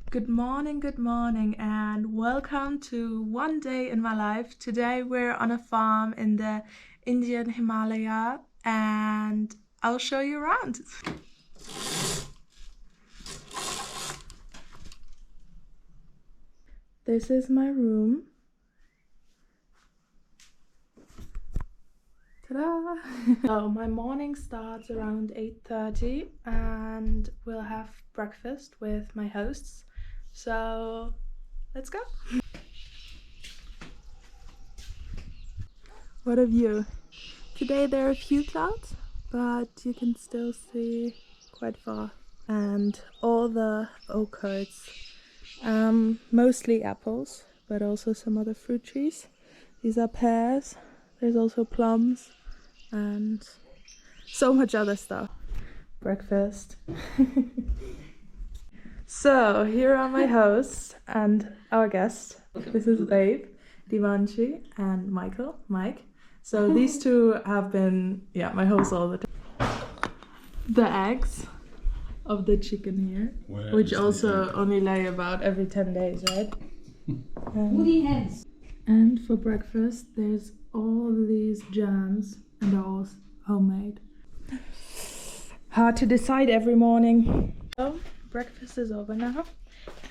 Good morning, and welcome to one day in my life. Today we're on a farm in the Indian Himalaya, and I'll show you around. This is my room. Ta-da! So my morning starts around 8:30 and we'll have breakfast with my hosts. So let's go. What a view. Today there are a few clouds, but you can still see quite far. And all the orchards, mostly apples, but also some other fruit trees. These are pears, there's also plums, and so much other stuff. Breakfast. So here are my hosts and our guest. This is Babe, Divanshi, and Mike. So these two have been, my hosts all the time. The eggs of the chicken here, which also only lay about every 10 days, right? And for breakfast, there's all these jams, and they're all homemade. Hard to decide every morning. So breakfast is over now,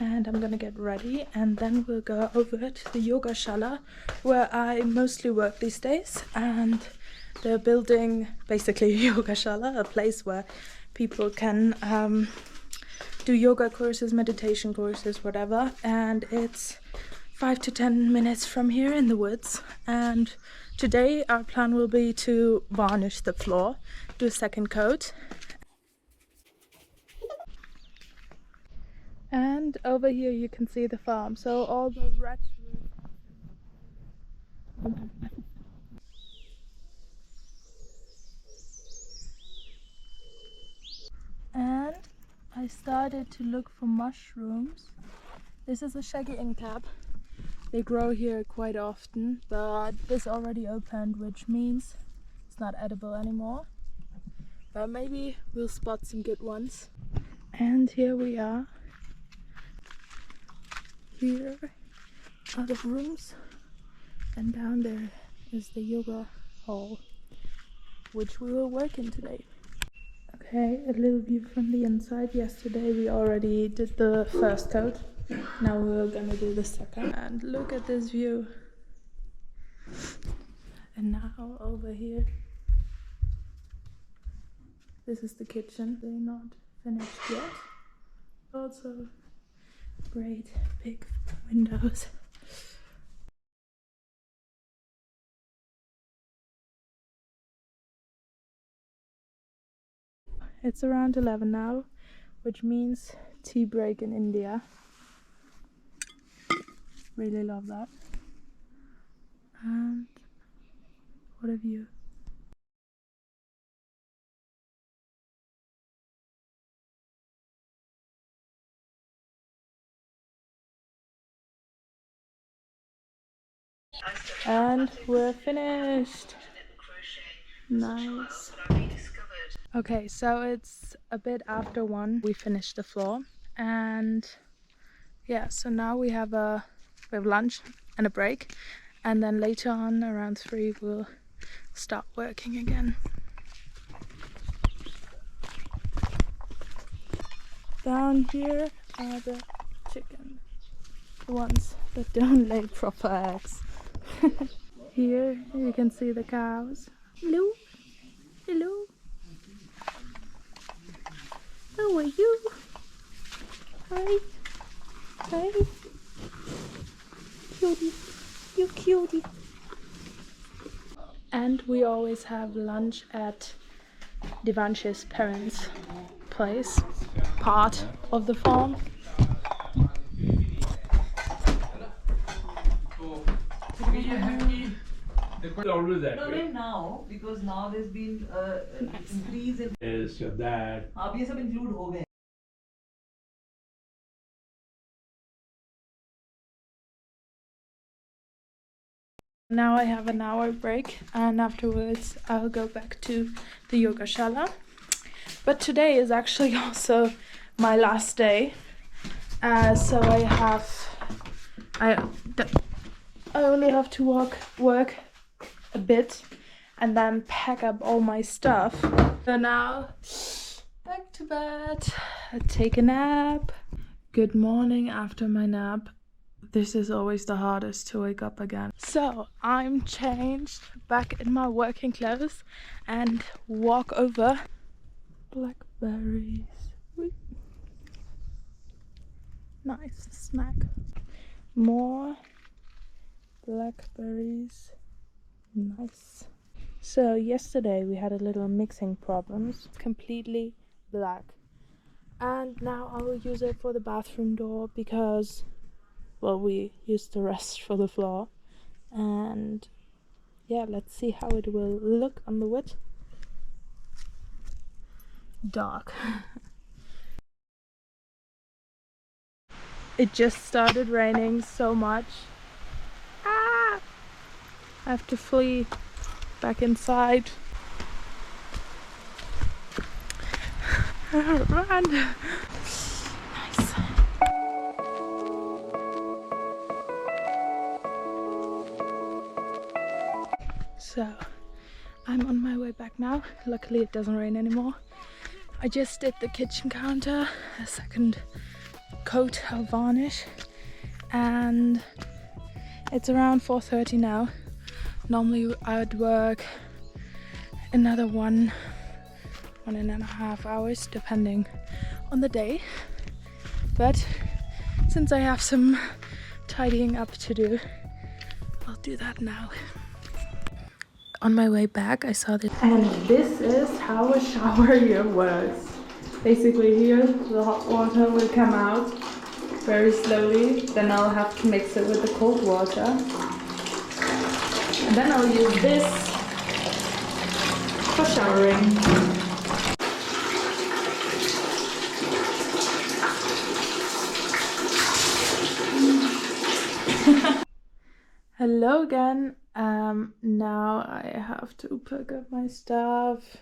and I'm gonna get ready, and then we'll go over to the yoga shala where I mostly work these days. And they're building basically a yoga shala, a place where people can do yoga courses, meditation courses, whatever. And it's 5 to 10 minutes from here in the woods. And today our plan will be to varnish the floor, do a second coat. And over here you can see the farm, so all the red and I started to look for mushrooms. This is a shaggy inktab. They grow here quite often, but this already opened, which means it's not edible anymore. But maybe we'll spot some good ones. And here we are. Here are the rooms, and down there is the yoga hall, which we will work in today. Okay, a little view from the inside. Yesterday we already did the first coat. Now we're gonna do the second. And look at this view. And now over here, this is the kitchen. They're not finished yet. Also great big windows. It's around 11 now, which means tea break in India. Really love that. And what a view. And we're finished. Nice. Okay, so it's a bit after 1. We finished the floor, and yeah, so now we have lunch and a break, and then later on around 3 we'll start working again. Down here are the chickens, the ones that don't lay proper eggs. Here you can see the cows. Hello, hello. How are you? Hi, hi. Cutie, you cutie. And we always have lunch at Divanshi's parents' place, part of the farm. Always that way. Now, because now there's been increase in. Is your dad. अब ये सब include हो गए. Now I have an hour break and afterwards I'll go back to the yoga shala. But today is actually also my last day. So I only have to work a bit and then pack up all my stuff. So now back to bed, take a nap. Good morning after my nap. This is always the hardest to wake up again. So I'm changed back in my working clothes and walk over. Blackberries. Whee. Nice snack. More blackberries. Nice. So yesterday we had a little mixing problems. Completely black. And now I will use it for the bathroom door because, well, we used the rest for the floor. And yeah, let's see how it will look on the wood. Dark. It just started raining so much. Ah! I have to flee back inside. Run! Nice. So, I'm on my way back now. Luckily it doesn't rain anymore. I just did the kitchen counter, a second coat of varnish, and it's around 4:30 now. Normally I'd work another 1.5 hours depending on the day, but since I have some tidying up to do, I'll do that now. On my way back I saw this, and this is how a shower here works. Basically here the hot water will come out very slowly, then I'll have to mix it with the cold water, and then I'll use this for showering. Hello again. Now I have to pack up my stuff.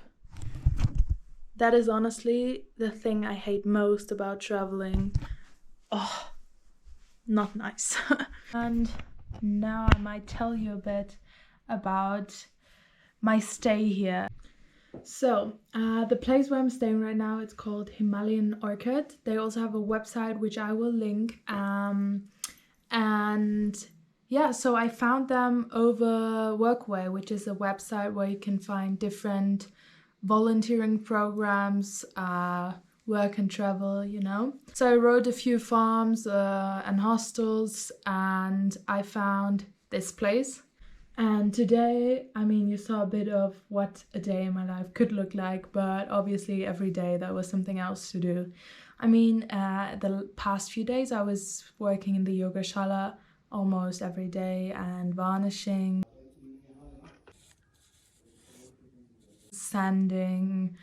That is honestly the thing I hate most about traveling. Oh, not nice. And now I might tell you a bit about my stay here. So, the place where I'm staying right now, it's called Himalayan Orchid. They also have a website which I will link. And yeah, so I found them over Workway, which is a website where you can find different volunteering programs, work and travel, you know. So I wrote a few farms and hostels, and I found this place. And today, I mean, you saw a bit of what a day in my life could look like, but obviously every day there was something else to do. I mean, the past few days I was working in the yoga shala almost every day and varnishing, sanding,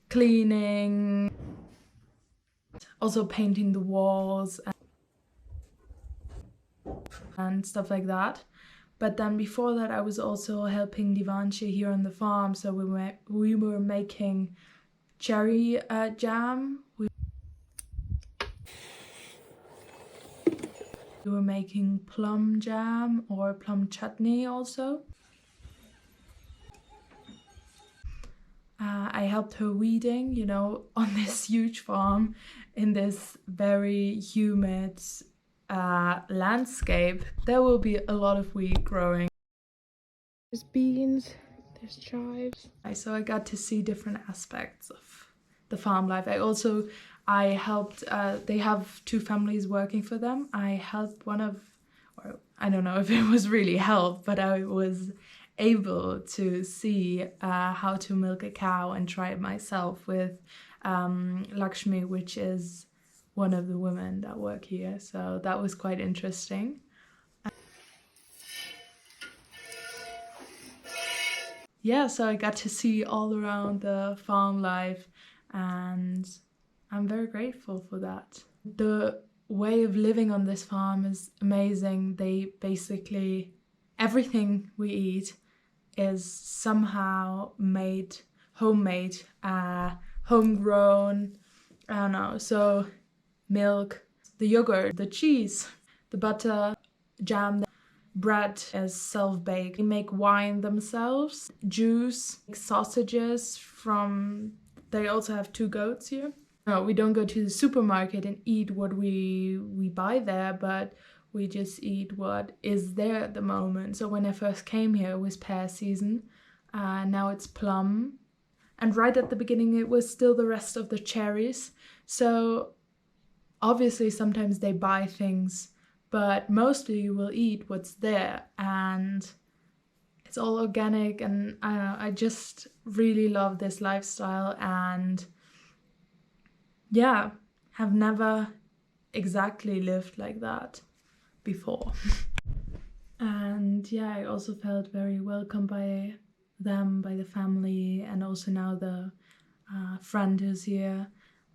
cleaning, also painting the walls and stuff like that. But then before that I was also helping Divanshi here on the farm, so we were making cherry jam. We were making plum jam or plum chutney also. I helped her weeding, you know, on this huge farm in this very humid landscape. There will be a lot of wheat growing. There's beans, there's chives. So I got to see different aspects of the farm life. I helped, they have two families working for them. I helped one of, or I don't know if it was really help, but I was able to see how to milk a cow and try it myself with Lakshmi, which is one of the women that work here. So that was quite interesting. Yeah, so I got to see all around the farm life, and I'm very grateful for that. The way of living on this farm is amazing. They basically, everything we eat is somehow made, homemade, homegrown, I don't know, so milk, the yogurt, the cheese, the butter, jam, bread is self-baked. They make wine themselves, juice, sausages from, they also have 2 goats here. No, we don't go to the supermarket and eat what we buy there, but we just eat what is there at the moment. So when I first came here, it was pear season. Now it's plum. And right at the beginning, it was still the rest of the cherries. So obviously, sometimes they buy things, but mostly you will eat what's there. And it's all organic. And I don't know, I just really love this lifestyle. And yeah, have never exactly lived like that before. And yeah, I also felt very welcome by them, by the family, and also now the friend who's here.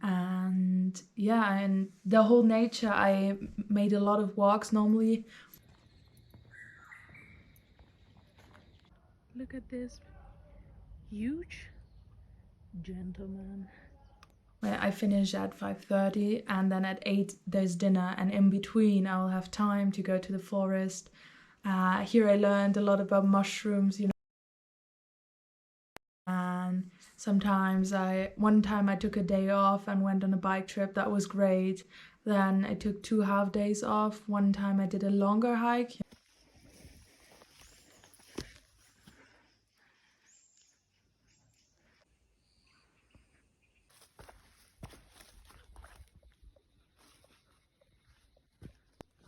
And yeah, and the whole nature, I made a lot of walks normally. Look at this huge gentleman. I finish at 5:30 and then at 8 there's dinner, and in between I'll have time to go to the forest. Here I learned a lot about mushrooms, you know. And sometimes one time I took a day off and went on a bike trip. That was great. Then I took 2 half days off. One time I did a longer hike.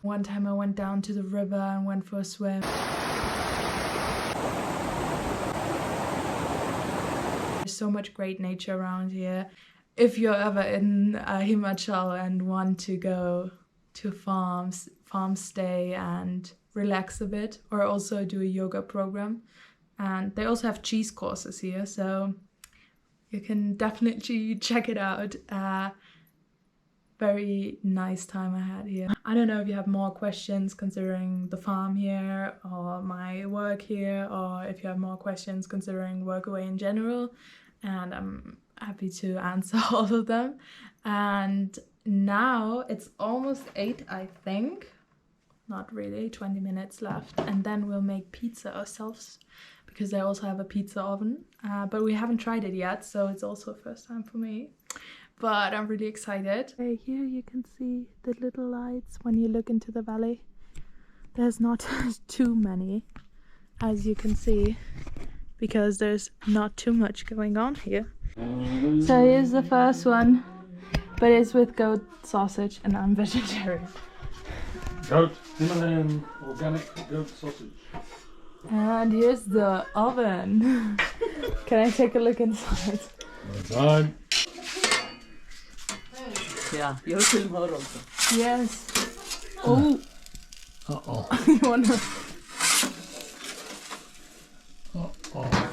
One time I went down to the river and went for a swim. There's so much great nature around here. If you're ever in Himachal and want to go to farm stay and relax a bit, or also do a yoga program. And they also have cheese courses here, so you can definitely check it out. Very nice time I had here. I don't know if you have more questions considering the farm here or my work here, or if you have more questions considering Workaway in general, and I'm happy to answer all of them. And now it's almost 8, I think. Not really, 20 minutes left, and then we'll make pizza ourselves because they also have a pizza oven, but we haven't tried it yet, so it's also first time for me. But I'm really excited. Here you can see the little lights when you look into the valley. There's not too many, as you can see, because there's not too much going on here. So here's the first one, but it's with goat sausage and I'm vegetarian. Goat, Himalayan organic goat sausage. And here's the oven. Can I take a look inside? Time. Yeah, you film her also. Yes. Oh. Uh-oh. You wanna... Uh-oh.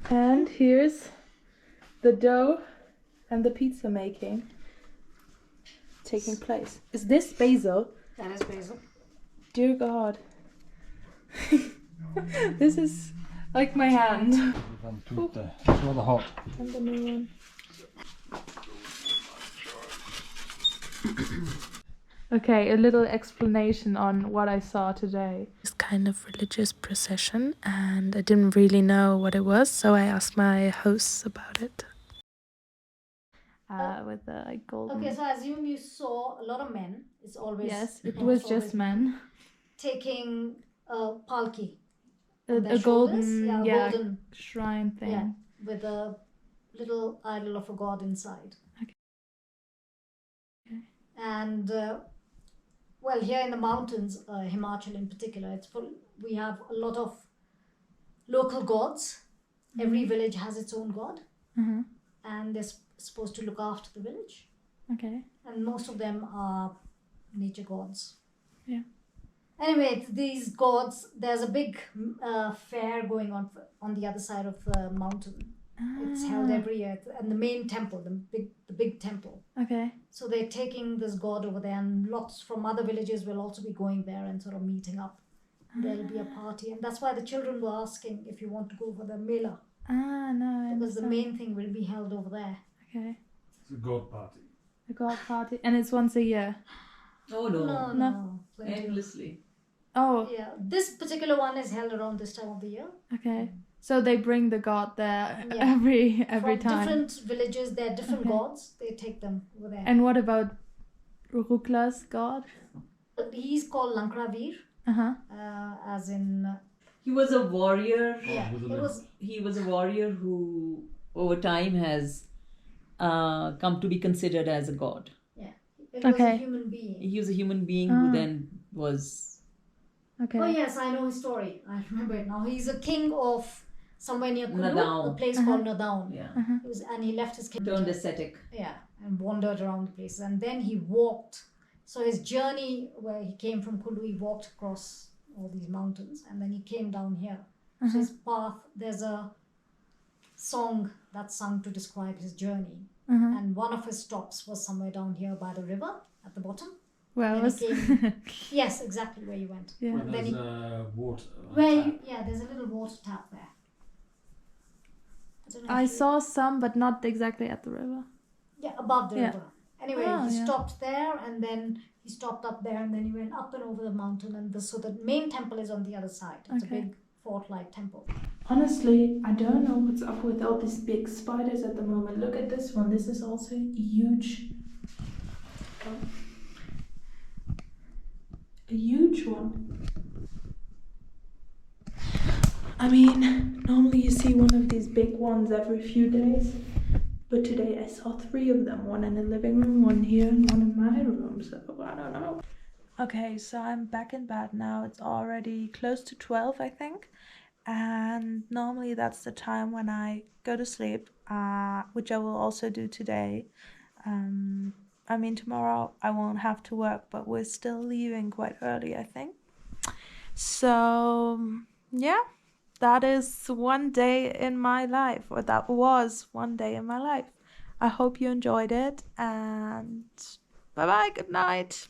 And here's the dough and the pizza making taking place. Is this basil? That is basil. Dear God. This is like my hand. It's rather hot. And the new one. Okay, a little explanation on what I saw today. It's kind of religious procession, and I didn't really know what it was, so I asked my hosts about it. With the like golden. Okay, so I assume you saw a lot of men. It's always Yes, it was always just men. taking a palki. A golden, yeah, yeah, golden, shrine thing. yeah, with a little idol of a god inside. Okay. And well, here in the mountains, Himachal in particular, it's full. We have a lot of local gods. Every village has its own god, and they're supposed to look after the village. Okay. And most of them are nature gods. Yeah. Anyway, these gods, there's a big fair going on the other side of the mountain. It's held every year, and the main temple, the big temple. Okay. So they're taking this god over there, and lots from other villages will also be going there and sort of meeting up. There'll be a party, and that's why the children were asking if you want to go for the mela, Ah, no, I because the understand. main thing will be held over there. Okay. It's a god party. The god party. And it's once a year. Oh no. No, No. no, plenty of- Endlessly. Oh, Yeah, this particular one is held around this time of the year. okay. So they bring the god there Yeah. every From time. different villages, there are different Okay. gods. They take them over there. And what about Rukla's god? He's called Lankravir, Uh-huh. as in He was a warrior. yeah, with the it limb. was He was a warrior who, over time, has come to be considered as a god. it was a Okay. human being. He was a human being Ah. who then was. Okay. Oh yes, I know his story. I remember it now. He's a king of somewhere near Kulu, Nadaun. a place called Nadaun. Yeah. And he left his kingdom. Turned ascetic. Yeah, and wandered around the places, and then he walked. So his journey, where he came from Kulu, he walked across all these mountains, and then he came down here. So his path. There's a song that's sung to describe his journey, and one of his stops was somewhere down here by the river at the bottom. Well, Then was he came. Yes, exactly where you went. yeah. Where Then there's he- water. Where tap. yeah, there's a little water tap there. don't know I if you- saw some, but not exactly at the river. Yeah, above the Yeah. river. Anyway, Oh, he yeah. stopped there, and then he stopped up there, and then he went up and over the mountain, and so the main temple is on the other side. It's Okay. a big fort-like temple. Honestly, I don't know what's up with all these big spiders at the moment. Look at this one. This is also huge. A huge one. I mean, normally you see one of these big ones every few days, but today I saw 3 of them. One in the living room, one here, and one in my room, so I don't know. Okay, so I'm back in bed now. It's already close to 12, I think. And normally that's the time when I go to sleep, which I will also do today. I mean, tomorrow I won't have to work, but we're still leaving quite early, I think. So, yeah, that is one day in my life, or that was one day in my life. I hope you enjoyed it, and bye bye, good night.